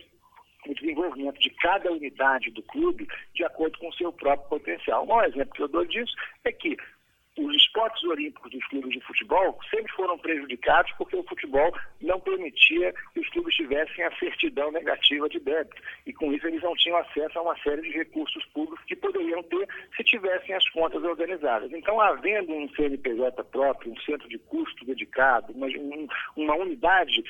o desenvolvimento de cada unidade do clube de acordo com o seu próprio potencial. Um exemplo que eu dou disso é que os esportes olímpicos dos clubes de futebol sempre foram prejudicados porque o futebol não permitia que os clubes tivessem a certidão negativa de débito. E com isso eles não tinham acesso a uma série de recursos públicos que poderiam ter se tivessem as contas organizadas. Então, havendo um CNPJ próprio, um centro de custo dedicado, uma unidade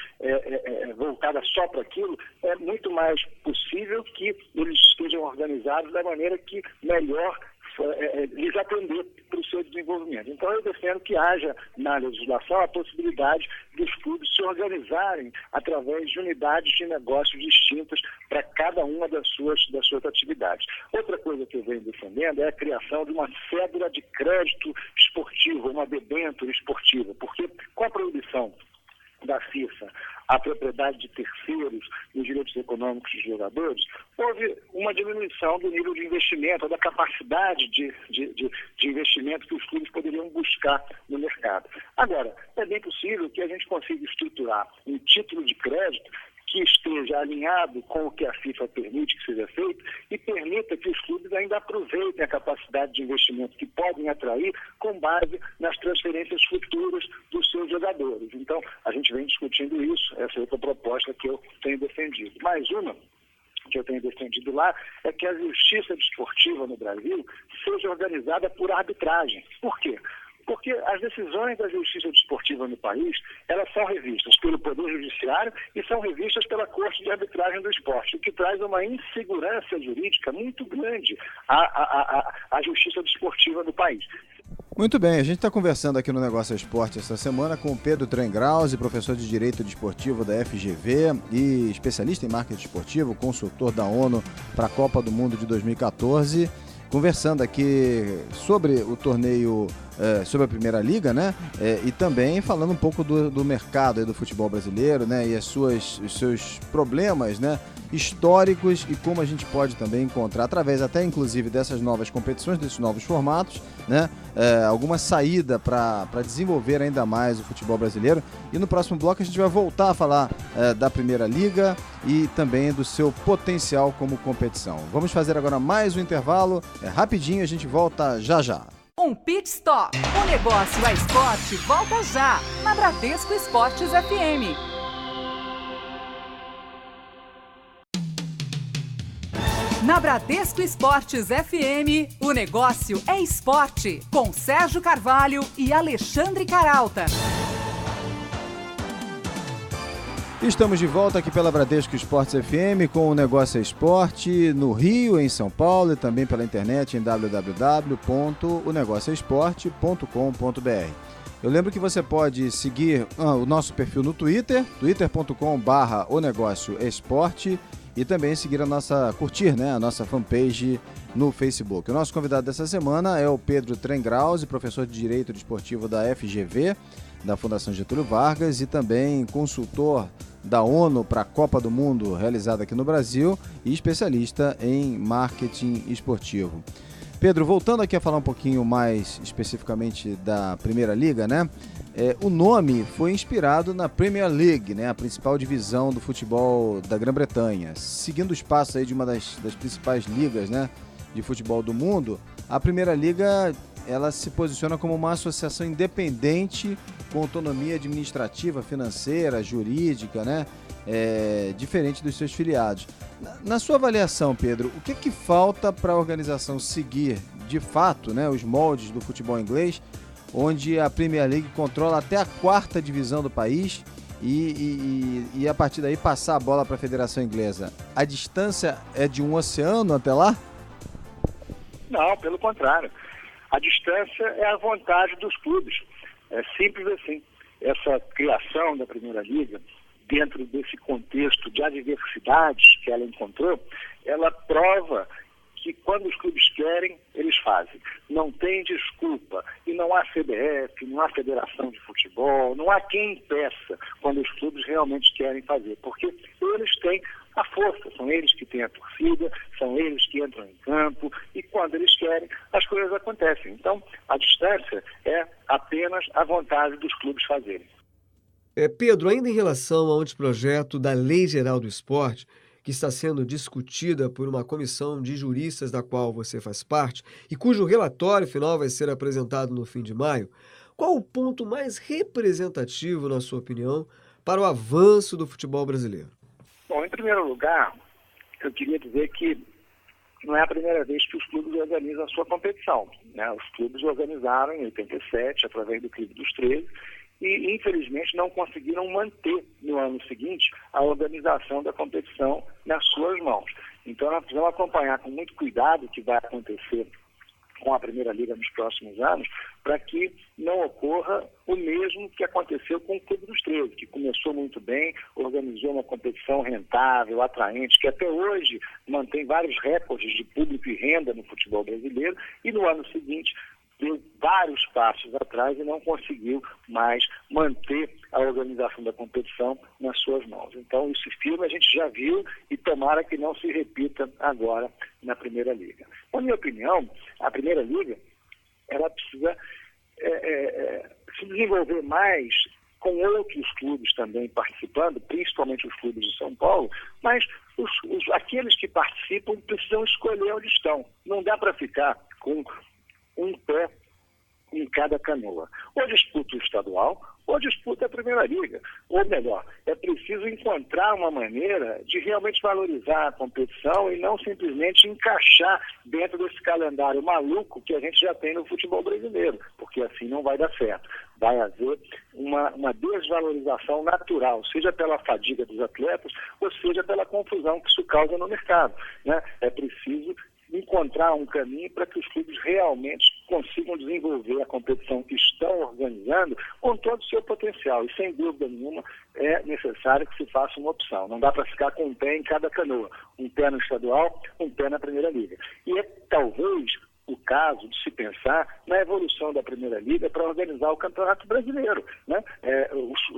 voltada só para aquilo, é muito mais possível que eles estejam organizados da maneira que melhor lhes atender para o seu desenvolvimento. Então, eu defendo que haja na legislação a possibilidade dos clubes se organizarem através de unidades de negócios distintas para cada uma das suas atividades. Outra coisa que eu venho defendendo é a criação de uma cédula de crédito esportivo, uma debênture esportiva, porque com a proibição da FIFA a propriedade de terceiros nos direitos econômicos dos jogadores, houve uma diminuição do nível de investimento, ou da capacidade de investimento que os clubes poderiam buscar no mercado. Agora, é bem possível que a gente consiga estruturar um título de crédito que esteja alinhado com o que a FIFA permite que seja feito e permita que os clubes ainda aproveitem a capacidade de investimento que podem atrair com base nas transferências futuras dos seus jogadores. Então, a gente vem discutindo isso, essa é outra proposta que eu tenho defendido. Mais uma que eu tenho defendido lá é que a justiça desportiva no Brasil seja organizada por arbitragem. Por quê? Porque as decisões da justiça desportiva no país, elas são revistas pelo Poder Judiciário e são revistas pela Corte de Arbitragem do Esporte, o que traz uma insegurança jurídica muito grande à justiça desportiva do país. Muito bem, a gente está conversando aqui no Negócio Esporte essa semana com o Pedro Trengrause, professor de Direito Desportivo da FGV e especialista em marketing esportivo, consultor da ONU para a Copa do Mundo de 2014, conversando aqui sobre o torneio, sobre a Primeira Liga, né? E também falando um pouco do mercado do futebol brasileiro, né? E os seus problemas, né? Históricos e como a gente pode também encontrar, através até inclusive dessas novas competições, desses novos formatos, né? Alguma saída para desenvolver ainda mais o futebol brasileiro. E no próximo bloco a gente vai voltar a falar da Primeira Liga e também do seu potencial como competição. Vamos fazer agora mais um intervalo, rapidinho, a gente volta já já. Um pit stop. O Negócio é Esporte volta já, na Bradesco Esportes FM. Na Bradesco Esportes FM, o negócio é esporte, com Sérgio Carvalho e Alexandre Caralta. Estamos de volta aqui pela Bradesco Esportes FM com o Negócio é Esporte no Rio, em São Paulo e também pela internet em www.onegocioesporte.com.br. Eu lembro que você pode seguir o nosso perfil no Twitter, twitter.com/onegocioesporte, e também curtir, né, a nossa fanpage no Facebook. O nosso convidado dessa semana é o Pedro Trengrause, professor de Direito Desportivo da FGV, da Fundação Getúlio Vargas, e também consultor da ONU para a Copa do Mundo realizada aqui no Brasil e especialista em marketing esportivo. Pedro, voltando aqui a falar um pouquinho mais especificamente da Primeira Liga, né? O nome foi inspirado na Premier League, né? A principal divisão do futebol da Grã-Bretanha. Seguindo os passos aí de uma das principais ligas, né, de futebol do mundo, a Primeira Liga ela se posiciona como uma associação independente com autonomia administrativa, financeira, jurídica, né? Diferente dos seus filiados. Na sua avaliação, Pedro, o que falta para a organização seguir, de fato, né, os moldes do futebol inglês, onde a Premier League controla até a 4ª divisão do país e a partir daí passar a bola para a Federação Inglesa? A distância é de um oceano até lá? Não, pelo contrário. A distância é a vontade dos clubes. É simples assim. Essa criação da Primeira Liga, dentro desse contexto de adversidades que ela encontrou, ela prova que quando os clubes querem, eles fazem. Não tem desculpa. E não há CBF, não há Federação de Futebol, não há quem impeça quando os clubes realmente querem fazer. Porque eles têm a força, são eles que têm a torcida, são eles que entram em campo e quando eles querem, as coisas acontecem. Então, a distância é apenas a vontade dos clubes fazerem. Pedro, ainda em relação ao anteprojeto da Lei Geral do Esporte, que está sendo discutida por uma comissão de juristas da qual você faz parte e cujo relatório final vai ser apresentado no fim de maio, qual o ponto mais representativo, na sua opinião, para o avanço do futebol brasileiro? Bom, em primeiro lugar, eu queria dizer que não é a primeira vez que os clubes organizam a sua competição, né? Os clubes organizaram em 87, através do Clube dos 13, e infelizmente não conseguiram manter no ano seguinte a organização da competição nas suas mãos. Então nós precisamos acompanhar com muito cuidado o que vai acontecer com a Primeira Liga nos próximos anos, para que não ocorra o mesmo que aconteceu com o Clube dos 13, que começou muito bem, organizou uma competição rentável, atraente, que até hoje mantém vários recordes de público e renda no futebol brasileiro, e no ano seguinte deu vários passos atrás e não conseguiu mais manter a organização da competição nas suas mãos. Então, esse filme a gente já viu e tomara que não se repita agora na Primeira Liga. Na minha opinião, a Primeira Liga ela precisa se desenvolver mais com outros clubes também participando, principalmente os clubes de São Paulo, mas aqueles que participam precisam escolher onde estão. Não dá para ficar com um pé em cada canoa. Ou disputa o estadual, ou disputa a Primeira Liga. Ou melhor, é preciso encontrar uma maneira de realmente valorizar a competição e não simplesmente encaixar dentro desse calendário maluco que a gente já tem no futebol brasileiro, porque assim não vai dar certo. Vai haver uma desvalorização natural, seja pela fadiga dos atletas, ou seja pela confusão que isso causa no mercado, né? É preciso encontrar um caminho para que os clubes realmente consigam desenvolver a competição que estão organizando com todo o seu potencial. E, sem dúvida nenhuma, é necessário que se faça uma opção. Não dá para ficar com um pé em cada canoa. Um pé no estadual, um pé na Primeira Liga. E é talvez o caso de se pensar na evolução da Primeira Liga para organizar o Campeonato Brasileiro, né?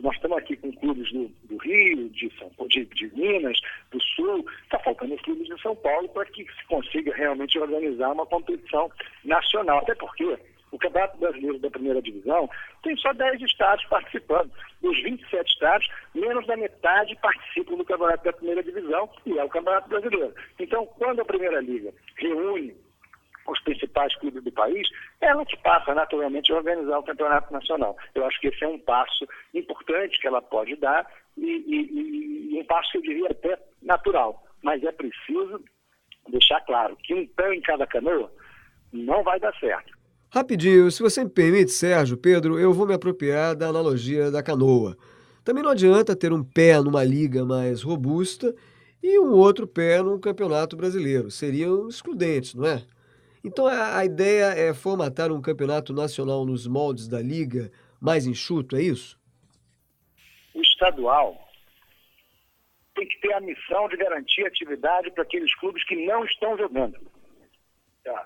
Nós estamos aqui com clubes do Rio, de Minas, do Sul, está faltando os clubes de São Paulo para que se consiga realmente organizar uma competição nacional, até porque o Campeonato Brasileiro da Primeira Divisão tem só 10 estados participando. Dos 27 estados, menos da metade participam do Campeonato da Primeira Divisão e é o Campeonato Brasileiro. Então, quando a Primeira Liga reúne os principais clubes do país, ela que passa naturalmente a organizar o campeonato nacional. Eu acho que esse é um passo importante que ela pode dar e um passo, eu diria, até natural. Mas é preciso deixar claro que um pé em cada canoa não vai dar certo. Rapidinho, se você me permite, Sérgio, Pedro, eu vou me apropriar da analogia da canoa. Também não adianta ter um pé numa liga mais robusta e um outro pé num campeonato brasileiro. Seriam excludentes, não é? Então a ideia é formatar um campeonato nacional nos moldes da liga mais enxuto, é isso? O estadual tem que ter a missão de garantir atividade para aqueles clubes que não estão jogando. Tá?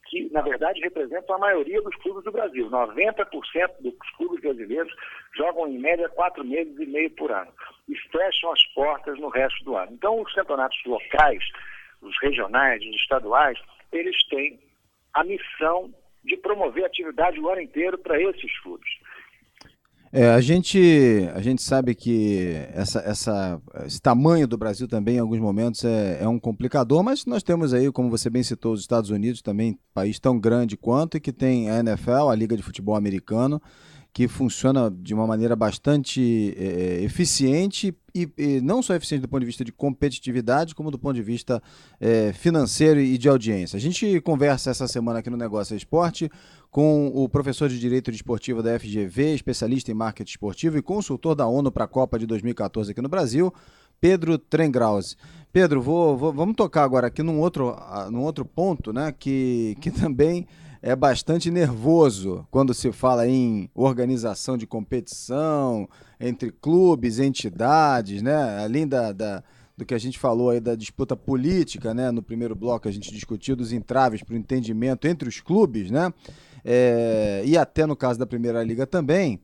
Que, na verdade, representam a maioria dos clubes do Brasil. 90% dos clubes brasileiros jogam, em média, 4 meses e meio por ano. E fecham as portas no resto do ano. Então, os campeonatos locais, os regionais, os estaduais, eles têm a missão de promover atividade o ano inteiro para esses clubes. A gente sabe que esse tamanho do Brasil também, em alguns momentos, é um complicador, mas nós temos aí, como você bem citou, os Estados Unidos também, país tão grande quanto, e que tem a NFL, a Liga de Futebol Americano, que funciona de uma maneira bastante eficiente e não só eficiente do ponto de vista de competitividade, como do ponto de vista financeiro e de audiência. A gente conversa essa semana aqui no Negócio é Esporte com o professor de Direito Desportivo da FGV, especialista em marketing esportivo e consultor da ONU para a Copa de 2014 aqui no Brasil, Pedro Trengrause. Pedro, vamos tocar agora aqui num outro ponto, né, que também é bastante nervoso quando se fala em organização de competição entre clubes, entidades, né? Além do que a gente falou aí da disputa política, né? No primeiro bloco a gente discutiu dos entraves para o entendimento entre os clubes, né? E até no caso da Primeira Liga também,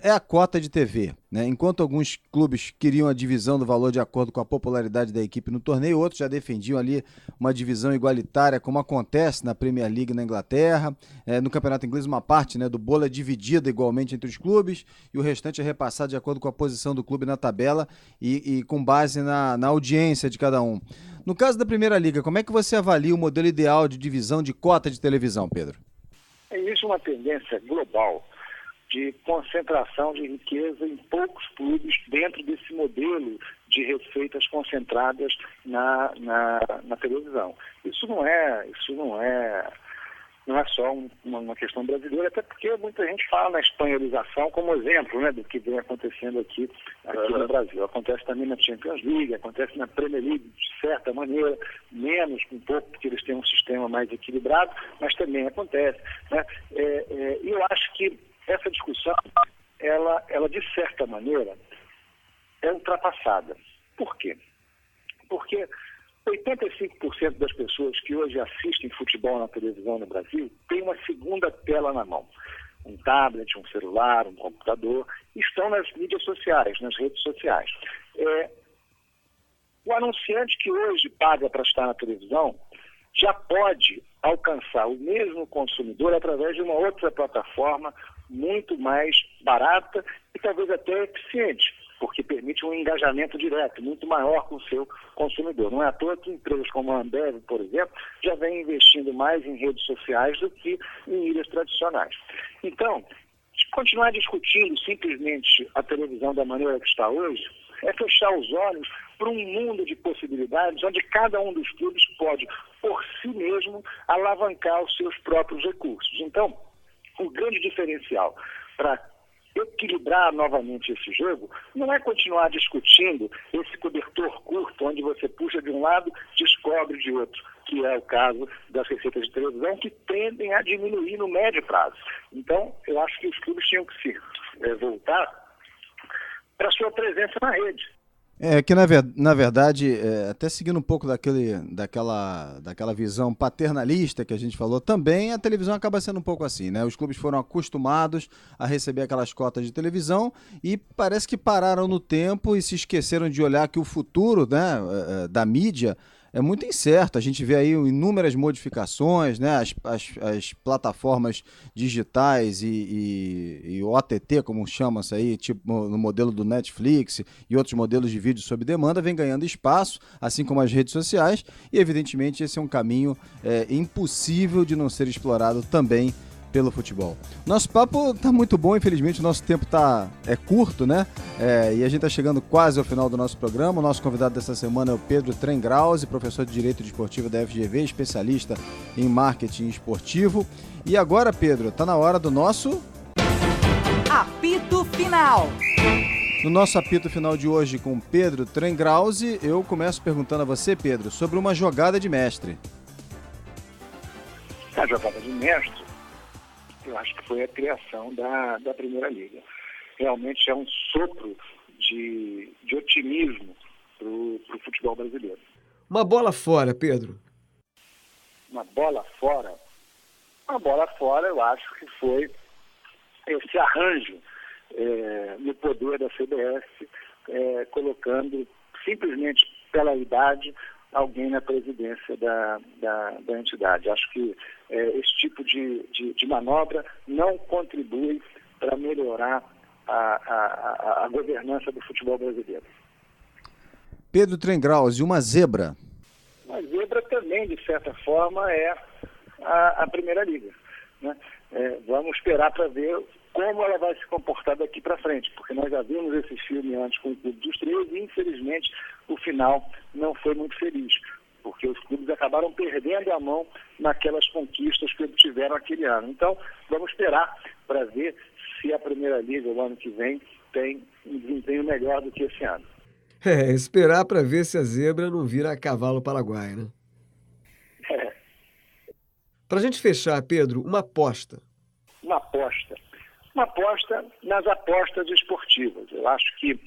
é a cota de TV, né? Enquanto alguns clubes queriam a divisão do valor de acordo com a popularidade da equipe no torneio, outros já defendiam ali uma divisão igualitária, como acontece na Premier League na Inglaterra. No Campeonato Inglês, uma parte, né, do bolo é dividida igualmente entre os clubes e o restante é repassado de acordo com a posição do clube na tabela e com base na audiência de cada um. No caso da Primeira Liga, como é que você avalia o modelo ideal de divisão de cota de televisão, Pedro? Existe uma tendência global de concentração de riqueza em poucos clubes dentro desse modelo de receitas concentradas na televisão. Isso não é só uma questão brasileira, até porque muita gente fala na espanholização como exemplo, né, do que vem acontecendo aqui no Brasil. Acontece também na Champions League, acontece na Premier League de certa maneira, menos um pouco porque eles têm um sistema mais equilibrado, mas também acontece, né? E eu acho que essa discussão, ela de certa maneira, é ultrapassada. Por quê? Porque 85% das pessoas que hoje assistem futebol na televisão no Brasil têm uma segunda tela na mão. Um tablet, um celular, um computador, estão nas mídias sociais, nas redes sociais. O anunciante que hoje paga para estar na televisão já pode alcançar o mesmo consumidor através de uma outra plataforma muito mais barata e talvez até eficiente, porque permite um engajamento direto, muito maior com o seu consumidor. Não é à toa que empresas como a Ambev, por exemplo, já vem investindo mais em redes sociais do que em mídias tradicionais. Então, continuar discutindo simplesmente a televisão da maneira que está hoje é fechar os olhos para um mundo de possibilidades onde cada um dos clubes pode, por si mesmo, alavancar os seus próprios recursos. Então, o grande diferencial para equilibrar novamente esse jogo não é continuar discutindo esse cobertor curto, onde você puxa de um lado, descobre de outro, que é o caso das receitas de televisão, que tendem a diminuir no médio prazo. Então, eu acho que os clubes tinham que se voltar para a sua presença na rede. Que na verdade, até seguindo um pouco daquela visão paternalista que a gente falou, também a televisão acaba sendo um pouco assim, né? Os clubes foram acostumados a receber aquelas cotas de televisão e parece que pararam no tempo e se esqueceram de olhar que o futuro, né, da mídia é muito incerto. A gente vê aí inúmeras modificações, né? As plataformas digitais e o OTT, como chamam-se aí, tipo no modelo do Netflix e outros modelos de vídeo sob demanda, vem ganhando espaço, assim como as redes sociais, e evidentemente esse é um caminho impossível de não ser explorado também pelo futebol. Nosso papo tá muito bom, infelizmente o nosso tempo é curto, né? E a gente tá chegando quase ao final do nosso programa. O nosso convidado dessa semana é o Pedro Trengrause, professor de Direito Desportivo da FGV, especialista em marketing esportivo. E agora, Pedro, tá na hora do nosso apito final. No nosso apito final de hoje com Pedro Trengrause, eu começo perguntando a você, Pedro, sobre uma jogada de mestre. A jogada de mestre, eu acho que foi a criação da Primeira Liga. Realmente é um sopro de otimismo para o futebol brasileiro. Uma bola fora, Pedro. Uma bola fora? Uma bola fora, eu acho que foi esse arranjo no poder da CBF, colocando simplesmente pela idade alguém na presidência da entidade. Acho que esse tipo de manobra não contribui para melhorar a governança do futebol brasileiro. Pedro Trengrauzi, uma zebra. Uma zebra também, de certa forma, é a Primeira Liga, né? Vamos esperar para ver como ela vai se comportar daqui para frente, porque nós já vimos esse filme antes com o Clube dos 13 e, infelizmente, o final não foi muito feliz, porque os clubes acabaram perdendo a mão naquelas conquistas que obtiveram aquele ano. Então, vamos esperar para ver se a Primeira Liga, o ano que vem, tem um desempenho melhor do que esse ano. Esperar para ver se a zebra não vira cavalo paraguaio, né? Para a gente fechar, Pedro, uma aposta. Uma aposta nas apostas esportivas. Eu acho que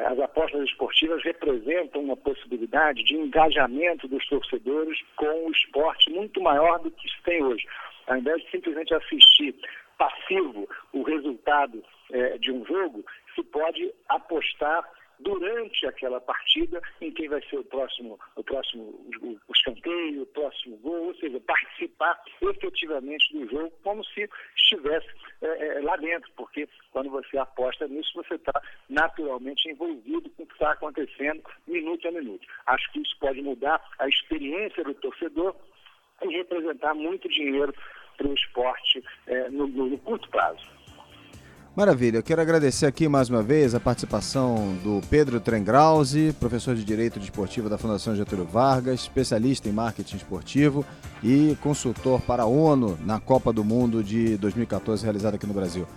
as apostas esportivas representam uma possibilidade de engajamento dos torcedores com o esporte muito maior do que se tem hoje. Ao invés de simplesmente assistir passivo o resultado de um jogo, se pode apostar durante aquela partida em quem vai ser o próximo escanteio, o próximo gol, ou seja, participar efetivamente do jogo como se estivesse lá dentro, porque quando você aposta nisso, você está naturalmente envolvido com o que está acontecendo minuto a minuto. Acho que isso pode mudar a experiência do torcedor e representar muito dinheiro para o esporte no curto prazo. Maravilha, eu quero agradecer aqui mais uma vez a participação do Pedro Trengrauzi, professor de Direito Desportivo da Fundação Getúlio Vargas, especialista em marketing esportivo e consultor para a ONU na Copa do Mundo de 2014 realizada aqui no Brasil.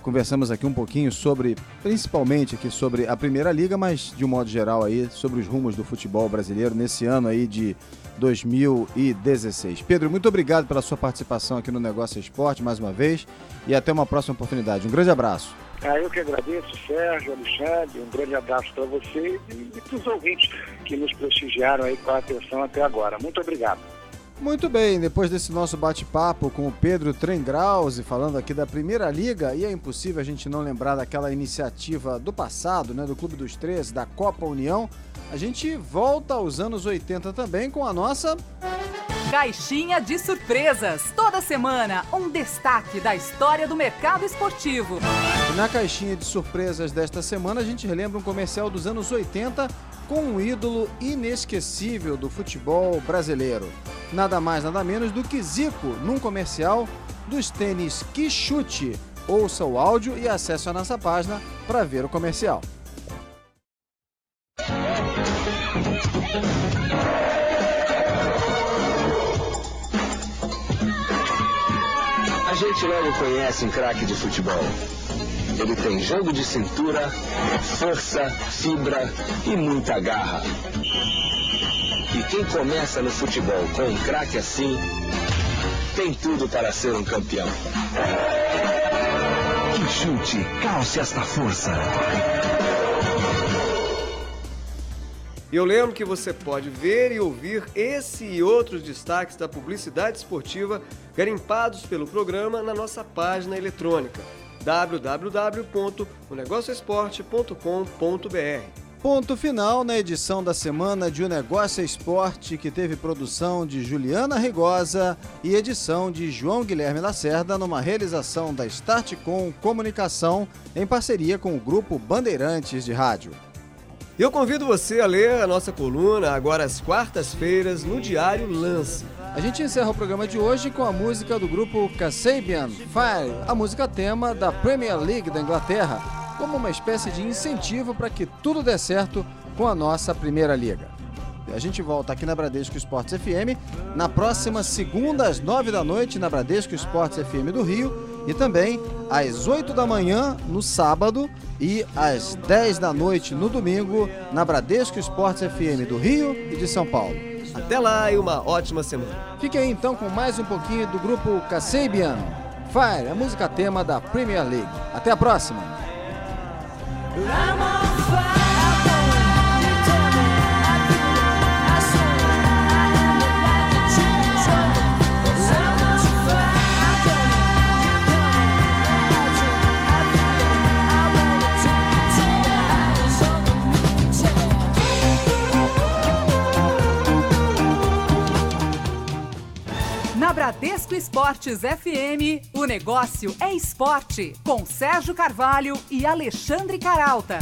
Conversamos aqui um pouquinho principalmente aqui sobre a Primeira Liga, mas de um modo geral aí sobre os rumos do futebol brasileiro nesse ano aí de 2016. Pedro, muito obrigado pela sua participação aqui no Negócio Esporte mais uma vez e até uma próxima oportunidade. Um grande abraço. Eu que agradeço, Sérgio, Alexandre, um grande abraço para você e para os ouvintes que nos prestigiaram aí com a atenção até agora. Muito obrigado. Muito bem, depois desse nosso bate-papo com o Pedro Trengrauzi, falando aqui da Primeira Liga, e é impossível a gente não lembrar daquela iniciativa do passado, né, do Clube dos 13, da Copa União, a gente volta aos anos 80 também com a nossa... Caixinha de Surpresas. Toda semana, um destaque da história do mercado esportivo. E na Caixinha de Surpresas desta semana, a gente relembra um comercial dos anos 80 com um ídolo inesquecível do futebol brasileiro. Nada mais, nada menos do que Zico, num comercial dos tênis Que Chute. Ouça o áudio e acesse a nossa página para ver o comercial. A gente logo conhece um craque de futebol. Ele tem jogo de cintura, força, fibra e muita garra. E quem começa no futebol com um craque assim, tem tudo para ser um campeão. Que chute, calce esta força. Eu lembro que você pode ver e ouvir esse e outros destaques da publicidade esportiva garimpados pelo programa na nossa página eletrônica www.onegocioesporte.com.br. Ponto final na edição da semana de O Negócio Esporte, que teve produção de Juliana Rigosa e edição de João Guilherme Lacerda, numa realização da Startcom Comunicação em parceria com o Grupo Bandeirantes de Rádio. Eu convido você a ler a nossa coluna agora às quartas-feiras no Diário Lance. A gente encerra o programa de hoje com a música do grupo Kasabian, Fire, a música tema da Premier League da Inglaterra, como uma espécie de incentivo para que tudo dê certo com a nossa Primeira Liga. A gente volta aqui na Bradesco Esportes FM na próxima segunda às 9h na Bradesco Esportes FM do Rio e também às 8h no sábado e às 10h no domingo na Bradesco Esportes FM do Rio e de São Paulo. Até lá e uma ótima semana. Fique aí então com mais um pouquinho do grupo Kasabian, Fire, a música tema da Premier League. Até a próxima! Na Bradesco Esportes FM, o negócio é esporte. Com Sérgio Carvalho e Alexandre Caralta.